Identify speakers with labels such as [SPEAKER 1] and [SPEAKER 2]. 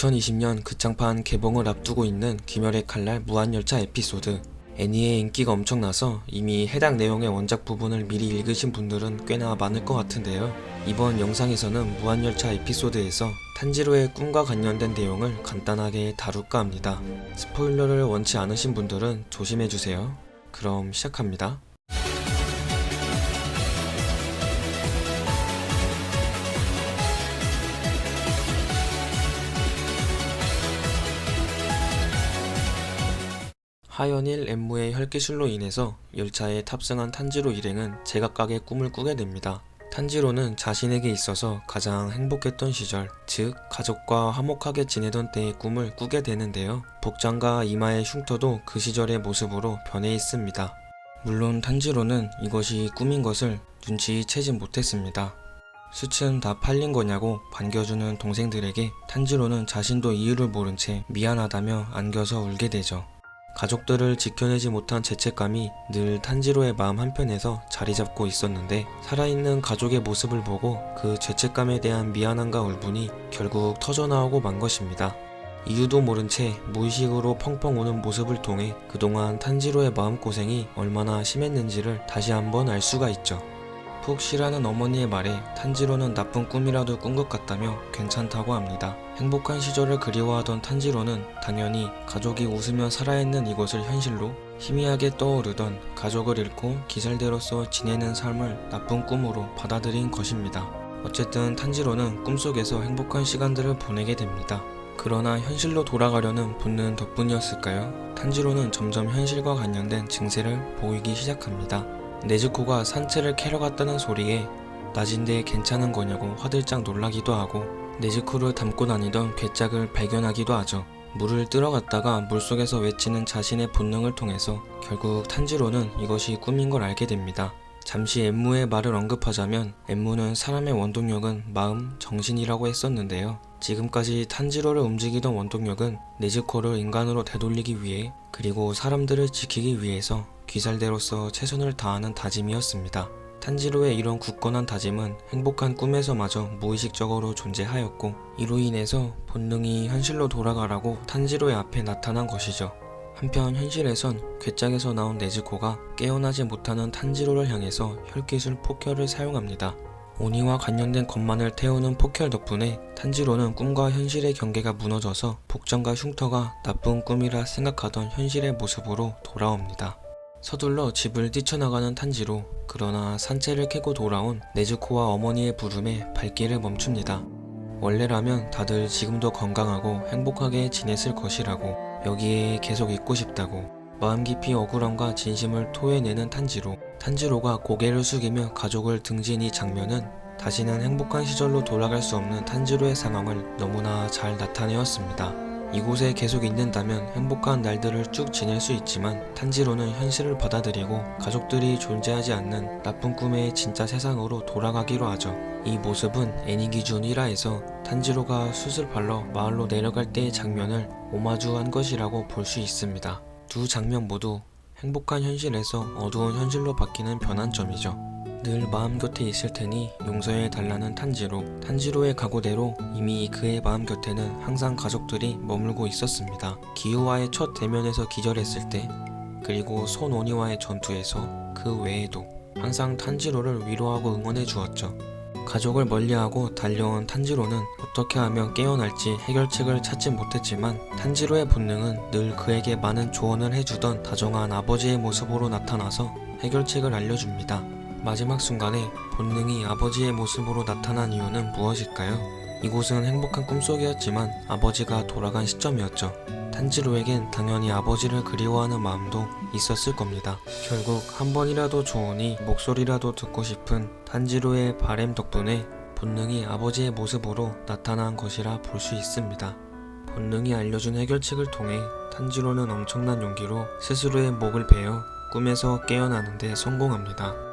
[SPEAKER 1] 2020년 극장판 개봉을 앞두고 있는 귀멸의 칼날 무한열차 에피소드. 애니의 인기가 엄청나서 이미 해당 내용의 원작 부분을 미리 읽으신 분들은 꽤나 많을 것 같은데요. 이번 영상에서는 무한열차 에피소드에서 탄지로의 꿈과 관련된 내용을 간단하게 다룰까 합니다. 스포일러를 원치 않으신 분들은 조심해주세요. 그럼 시작합니다. 하연일 엠무의 혈기술로 인해서 열차에 탑승한 탄지로 일행은 제각각의 꿈을 꾸게 됩니다. 탄지로는 자신에게 있어서 가장 행복했던 시절, 즉 가족과 화목하게 지내던 때의 꿈을 꾸게 되는데요. 복장과 이마의 흉터도 그 시절의 모습으로 변해 있습니다. 물론 탄지로는 이것이 꿈인 것을 눈치채지 못했습니다. 수츠는 다 팔린 거냐고 반겨주는 동생들에게 탄지로는 자신도 이유를 모른 채 미안하다며 안겨서 울게 되죠. 가족들을 지켜내지 못한 죄책감이 늘 탄지로의 마음 한편에서 자리잡고 있었는데, 살아있는 가족의 모습을 보고 그 죄책감에 대한 미안함과 울분이 결국 터져나오고 만 것입니다. 이유도 모른 채 무의식으로 펑펑 우는 모습을 통해 그동안 탄지로의 마음고생이 얼마나 심했는지를 다시 한번 알 수가 있죠. 푹 쉬라는 어머니의 말에 탄지로는 나쁜 꿈이라도 꾼 것 같다며 괜찮다고 합니다. 행복한 시절을 그리워하던 탄지로는 당연히 가족이 웃으며 살아있는 이곳을 현실로 희미하게 떠오르던 가족을 잃고 기살대로서 지내는 삶을 나쁜 꿈으로 받아들인 것입니다. 어쨌든 탄지로는 꿈속에서 행복한 시간들을 보내게 됩니다. 그러나 현실로 돌아가려는 본능 덕분이었을까요? 탄지로는 점점 현실과 관련된 증세를 보이기 시작합니다. 네즈코가 산채를 캐러 갔다는 소리에 낮인데 괜찮은 거냐고 화들짝 놀라기도 하고, 네즈코를 담고 다니던 괴짝을 발견하기도 하죠. 물을 뜨러 갔다가 물속에서 외치는 자신의 본능을 통해서 결국 탄지로는 이것이 꿈인 걸 알게 됩니다. 잠시 엠무의 말을 언급하자면, 엠무는 사람의 원동력은 마음, 정신이라고 했었는데요. 지금까지 탄지로를 움직이던 원동력은 네즈코를 인간으로 되돌리기 위해, 그리고 사람들을 지키기 위해서 귀살대로서 최선을 다하는 다짐이었습니다. 탄지로의 이런 굳건한 다짐은 행복한 꿈에서마저 무의식적으로 존재하였고, 이로 인해서 본능이 현실로 돌아가라고 탄지로의 앞에 나타난 것이죠. 한편 현실에선 괴짝에서 나온 네즈코가 깨어나지 못하는 탄지로를 향해서 혈기술 폭혈을 사용합니다. 오니와 관련된 것만을 태우는 폭혈 덕분에 탄지로는 꿈과 현실의 경계가 무너져서 복장과 흉터가 나쁜 꿈이라 생각하던 현실의 모습으로 돌아옵니다. 서둘러 집을 뛰쳐나가는 탄지로. 그러나 산채를 캐고 돌아온 네즈코와 어머니의 부름에 발길을 멈춥니다. 원래라면 다들 지금도 건강하고 행복하게 지냈을 것이라고, 여기에 계속 있고 싶다고 마음 깊이 억울함과 진심을 토해내는 탄지로. 탄지로가 고개를 숙이며 가족을 등진 이 장면은 다시는 행복한 시절로 돌아갈 수 없는 탄지로의 상황을 너무나 잘 나타내었습니다. 이곳에 계속 있는다면 행복한 날들을 쭉 지낼 수 있지만, 탄지로는 현실을 받아들이고 가족들이 존재하지 않는 나쁜 꿈의 진짜 세상으로 돌아가기로 하죠. 이 모습은 애니 기준 1화에서 탄지로가 숯을 발러 마을로 내려갈 때의 장면을 오마주한 것이라고 볼 수 있습니다. 두 장면 모두 행복한 현실에서 어두운 현실로 바뀌는 변환점이죠. 늘 마음 곁에 있을 테니 용서해 달라는 탄지로. 탄지로의 각오대로 이미 그의 마음 곁에는 항상 가족들이 머물고 있었습니다. 기우와의 첫 대면에서 기절했을 때, 그리고 손오니와의 전투에서, 그 외에도 항상 탄지로를 위로하고 응원해 주었죠. 가족을 멀리하고 달려온 탄지로는 어떻게 하면 깨어날지 해결책을 찾지 못했지만, 탄지로의 본능은 늘 그에게 많은 조언을 해주던 다정한 아버지의 모습으로 나타나서 해결책을 알려줍니다. 마지막 순간에 본능이 아버지의 모습으로 나타난 이유는 무엇일까요? 이곳은 행복한 꿈속이었지만 아버지가 돌아간 시점이었죠. 탄지로에겐 당연히 아버지를 그리워하는 마음도 있었을 겁니다. 결국 한 번이라도 좋으니 목소리라도 듣고 싶은 탄지로의 바램 덕분에 본능이 아버지의 모습으로 나타난 것이라 볼 수 있습니다. 본능이 알려준 해결책을 통해 탄지로는 엄청난 용기로 스스로의 목을 베어 꿈에서 깨어나는 데 성공합니다.